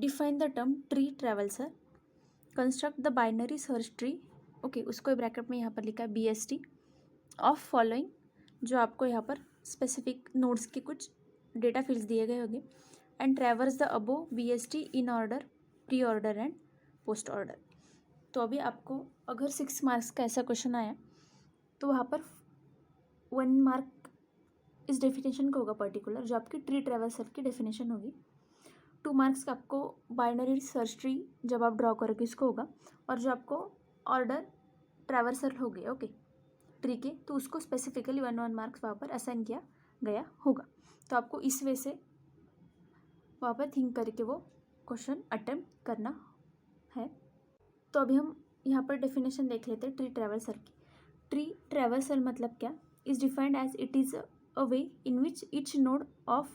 Define the term tree traversal, construct the binary search tree, okay उसको bracket में यहाँ पर लिखा है BST ऑफ फॉलोइंग, जो आपको यहाँ पर स्पेसिफिक नोड्स के कुछ डेटा फील्ड्स दिए गए होंगे, and ट्रेवर्स the above BST in order, pre order and post order. तो अभी आपको अगर 6 मार्क्स का ऐसा क्वेश्चन आया तो वहाँ पर 1 मार्क इस डेफिनेशन का होगा पर्टिकुलर, जो आपकी ट्री ट्रेवर्सल की डेफिनेशन होगी। 2 मार्क्स का आपको बाइनरी सर्च ट्री जब आप ड्रॉ करोगे इसको होगा, और जो आपको ऑर्डर ट्रेवर्सल हो गया ओके ट्री के, तो उसको स्पेसिफिकली 1 मार्क्स वहाँ पर असाइन किया गया होगा। तो आपको इस वे से वहाँ पर थिंक करके वो क्वेश्चन अटेम्प्ट करना है। तो अभी हम यहाँ पर डेफिनेशन देख लेते हैं ट्री ट्रेवर्सल की। ट्री ट्रेवर्सल मतलब क्या, is defined as it is a way in which each node of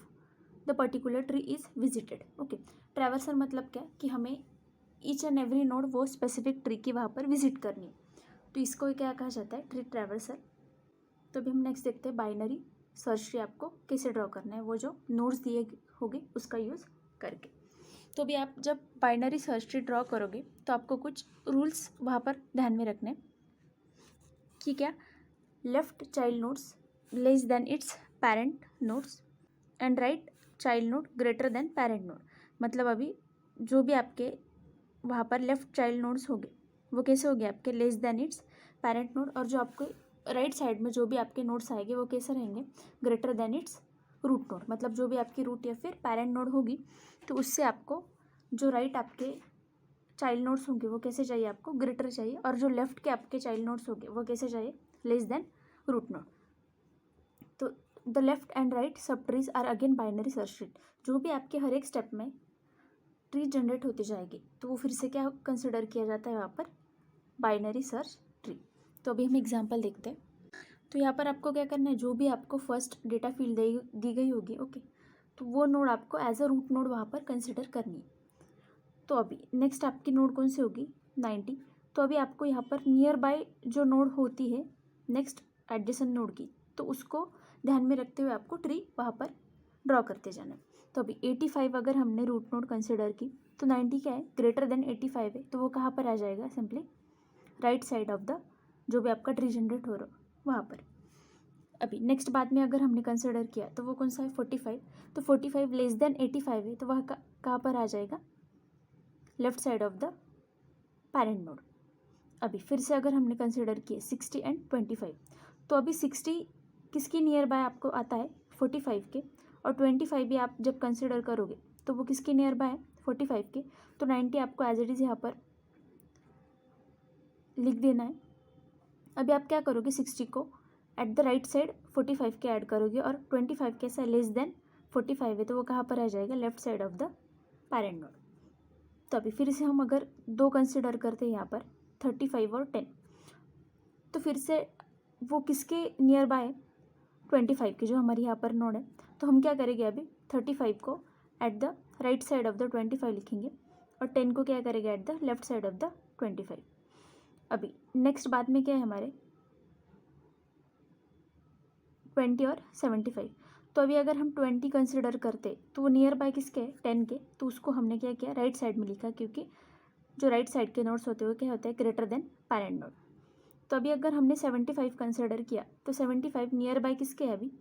the particular tree is visited. Okay, traversal मतलब क्या कि हमें ईच एंड एवरी नोड वो स्पेसिफिक ट्री की वहाँ पर विजिट करनी है, तो इसको क्या कहा जाता है, ट्री ट्रेवर्सल। तो अभी हम नेक्स्ट देखते हैं बाइनरी सर्च ट्री आपको कैसे ड्रॉ करना है, वो जो नोड्स दिए होंगे उसका यूज़ करके। तो अभी आप जब बाइनरी सर्च ट्री ड्रॉ करोगे तो आपको कुछ रूल्स वहाँ पर ध्यान में रखने कि क्या, left child nodes less than it's parent nodes and right child node greater than parent node. मतलब अभी जो भी आपके वहाँ पर लेफ्ट चाइल्ड नोड्स होंगे वो कैसे होंगे आपके, less than it's parent node, और जो आपको राइट साइड में जो भी आपके नोड्स आएंगे वो कैसे रहेंगे, greater than its root node. मतलब जो भी आपकी रूट या फिर पेरेंट नोड होगी तो उससे आपको जो राइट आपके चाइल्ड नोड्स होंगे वो कैसे चाहिए, आपको ग्रेटर चाहिए, और जो लेफ्ट के आपके चाइल्ड नोड्स होंगे वो कैसे चाहिए, लेस देन रूट नोड। तो the left and right sub trees are again binary search tree. जो भी आपके हर एक स्टेप में ट्री जनरेट होती जाएगी तो वो फिर से क्या कंसिडर किया जाता है वहाँ पर, बाइनरी सर्च ट्री। तो अभी हम एग्जांपल देखते हैं। तो यहाँ पर आपको क्या करना है, जो भी आपको फर्स्ट डेटा फील्ड दी गई होगी ओके, तो वो नोड आपको एज अ रूट नोड वहाँ पर कंसिडर करनी है। तो अभी नेक्स्ट आपकी नोड कौन सी होगी, 90। तो अभी आपको यहाँ पर नियर बाय जो नोड होती है नेक्स्ट एडजेसेंट नोड की, तो उसको ध्यान में रखते हुए आपको ट्री वहाँ पर ड्रॉ करते जाना है। तो अभी 85 अगर हमने रूट नोड कंसिडर की तो 90 क्या है, ग्रेटर देन 85 है, तो वो कहाँ पर आ जाएगा, simply write side of the जो भी आपका ट्री जनरेट हो रहा वहाँ पर। अभी नेक्स्ट बाद में अगर हमने कंसिडर किया तो वो कौन सा है, 45। तो 45 लेस देन 85 है, तो वह कहाँ पर आ जाएगा, left side of the parent node. अभी फिर से अगर हमने कंसिडर किए 60 एंड 25, तो अभी 60 किसकी नियर बाय आपको आता है, 45 के, और 25 भी आप जब कंसिडर करोगे तो वो किसकी नियर बाय है, 45 के। तो 90 आपको एज इट इज़ यहाँ पर लिख देना है। अभी आप क्या करोगे, 60 को एट द राइट साइड 45 के ऐड करोगे, और 25 कैसा है, लेस देन 45 है, तो वो कहाँ पर आ जाएगा, left side of the parent node. तो अभी फिर से हम अगर दो कंसिडर करते हैं यहाँ पर 35 और 10, तो फिर से वो किसके नियर बाय है, 25 के, जो हमारी यहाँ पर नोड है। तो हम क्या करेंगे, अभी 35 को at the right side of the 25 लिखेंगे, और 10 को क्या करेंगे, at the left side of the 25। अभी नेक्स्ट बाद में क्या है हमारे 20 और 75। तो अभी अगर हम 20 कंसिडर करते तो वो नियर बाय किसके है, 10 के, तो उसको हमने क्या किया, राइट साइड में लिखा, क्योंकि जो राइट साइड के नोड्स होते हुए क्या होते हैं, ग्रेटर देन पेरेंट नोड। तो अभी अगर हमने 75 कंसिडर किया तो 75 नियर बाय किसके है, अभी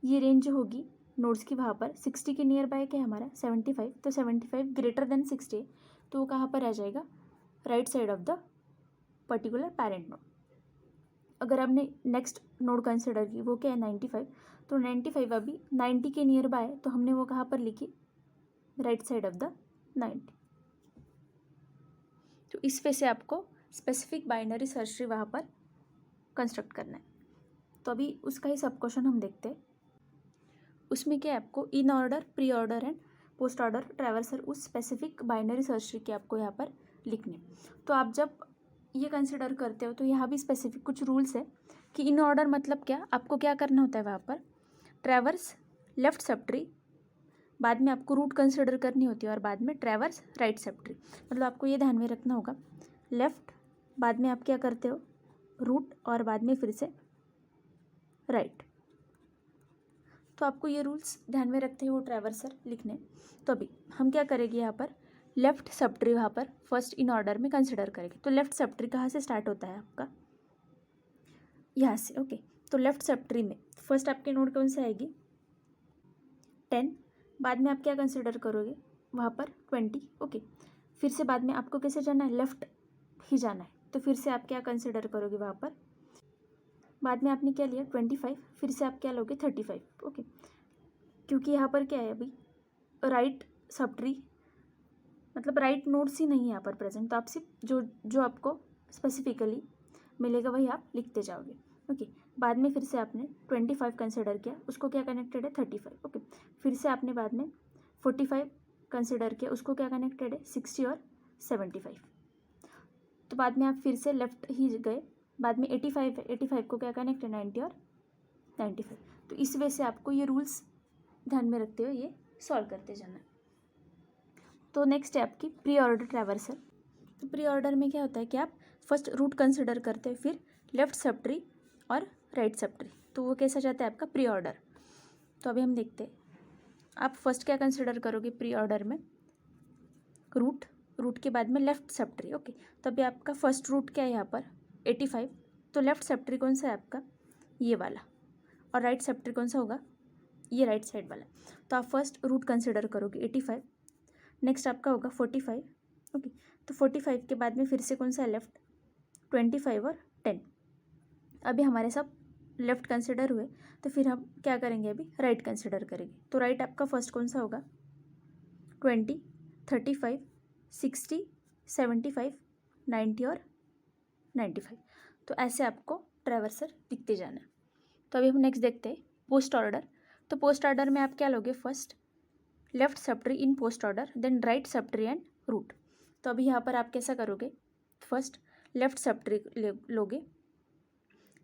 ये रेंज जो होगी नोड्स की वहाँ पर 60 के नियर बाय क्या है हमारा 75, तो 75 ग्रेटर देन 60, तो वो कहाँ पर आ जाएगा, right side of the particular parent node. अगर आपने नेक्स्ट नोड कंसिडर की वो क्या है 95, तो 95 अभी 90 के नियर बाय है, तो हमने वो कहाँ पर लिखी, राइट साइड ऑफ द 90। तो इस वे से आपको स्पेसिफिक बाइनरी सर्च ट्री वहाँ पर कंस्ट्रक्ट करना है। तो अभी उसका ही सब क्वेश्चन हम देखते हैं। उसमें क्या है, आपको in order, pre order and post order traversal उस स्पेसिफिक बाइनरी सर्च ट्री के आपको यहाँ पर लिखने। तो आप जब ये कंसिडर करते हो तो यहाँ भी स्पेसिफिक कुछ रूल्स है कि इन ऑर्डर मतलब क्या, आपको क्या करना होता है वहाँ पर, ट्रैवर्स लेफ्ट सब ट्री, बाद में आपको रूट कंसिडर करनी होती है, और बाद में ट्रैवर्स राइट सब ट्री। मतलब आपको ये ध्यान में रखना होगा, लेफ्ट बाद में आप क्या करते हो, रूट, और बाद में फिर से राइट। तो आपको ये रूल्स ध्यान में रखते हुए वो ट्रैवर्सर लिखने। तो अभी हम क्या करेंगे यहाँ पर, लेफ्ट सब ट्री वहाँ पर फर्स्ट इन ऑर्डर में कंसिडर करेंगे। तो लेफ्ट सब ट्री कहाँ से स्टार्ट होता है आपका, यहाँ से। ओके, तो लेफ्ट सब ट्री में फर्स्ट आपके नोड कौन से आएगी 10, बाद में आप क्या कंसिडर करोगे वहाँ पर 20। ओके, फिर से बाद में आपको कैसे जाना है, लेफ्ट ही जाना है, तो फिर से आप क्या कंसिडर करोगे वहाँ पर, बाद में आपने क्या लिया 25, फिर से आप क्या लोगे 35। ओके, क्योंकि यहाँ पर क्या है अभी राइट सब ट्री मतलब राइट नोड्स ही नहीं है यहाँ पर प्रेजेंट, तो आप सिर्फ जो जो आपको स्पेसिफिकली मिलेगा वही आप लिखते जाओगे। ओके, बाद में फिर से आपने 25 कंसिडर किया, उसको क्या कनेक्टेड है 35। ओके, फिर से आपने बाद में 45 कंसिडर किया, उसको क्या कनेक्टेड है 60 और 75। तो बाद में आप फिर से लेफ्ट ही गए, बाद में 85 है, 85 को क्या कनेक्ट है 90 और 95। तो इस वजह से आपको ये रूल्स ध्यान में रखते हुए ये सॉल्व करते जाना है। तो नेक्स्ट है आपकी प्री ऑर्डर ट्रैवर्सल। तो प्री ऑर्डर में क्या होता है कि आप फर्स्ट रूट कंसिडर करते हैं, फिर लेफ्ट सब ट्री और राइट सब ट्री, तो वो कैसा जाता है आपका प्री ऑर्डर। तो अभी हम देखते हैं, आप फर्स्ट क्या कंसिडर करोगे प्री ऑर्डर में, रूट, रूट के बाद में लेफ्ट सब ट्री। ओके, तो अभी आपका फर्स्ट रूट क्या है यहाँ पर 85, तो लेफ्ट सब ट्री कौन सा है आपका ये वाला, और राइट सब ट्री कौन सा होगा ये राइट साइड वाला। तो आप फर्स्ट रूट कंसिडर करोगे 85, नेक्स्ट आपका होगा 45। ओके, तो 45 के बाद में फिर से कौन सा है लेफ्ट 25 और 10। अभी हमारे सब लेफ्ट कंसिडर हुए, तो फिर हम क्या करेंगे अभी राइट कंसिडर करेंगे। तो राइट आपका फर्स्ट कौन सा होगा 20, 35, 60, 75, 90 और 95। तो ऐसे आपको ट्रैवर्सर दिखते जाना है। तो अभी हम नेक्स्ट देखते हैं पोस्ट ऑर्डर। तो पोस्ट ऑर्डर में आप क्या लोगे, first left sub tree in post order, then right sub tree and root. तो अभी यहाँ पर आप कैसा करोगे, फर्स्ट लेफ्ट सब ट्री लोगे,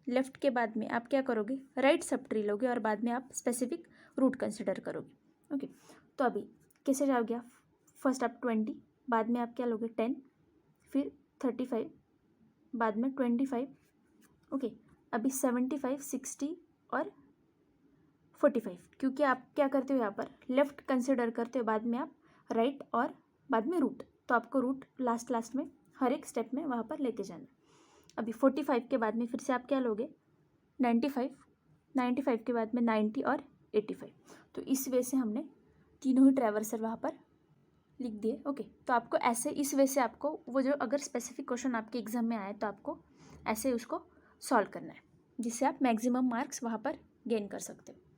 लेफ्ट के बाद में आप क्या करोगे राइट सब ट्री लोगे, और बाद में आप स्पेसिफिक रूट कंसिडर करोगे। ओके, तो अभी कैसे जाओगे आप, फर्स्ट आप 20, बाद में आप क्या लोगे 10, फिर 35, बाद में 25। ओके, अभी 75, 60 और 45, क्योंकि आप क्या करते हो यहाँ पर लेफ्ट कंसिडर करते हो, बाद में आप राइट और बाद में रूट, तो आपको रूट लास्ट में हर एक स्टेप में वहाँ पर लेके जाना। अभी 45 के बाद में फिर से आप क्या लोगे 95, 95 के बाद में 90 और 85। तो इस वे से हमने तीनों ही ट्रैवर्सर वहाँ पर लिख दिए। ओके, तो आपको ऐसे इस वे से आपको वो जो अगर स्पेसिफिक क्वेश्चन आपके एग्जाम में आए तो आपको ऐसे उसको सॉल्व करना है, जिससे आप मैक्सिमम मार्क्स वहाँ पर गेन कर सकते हो।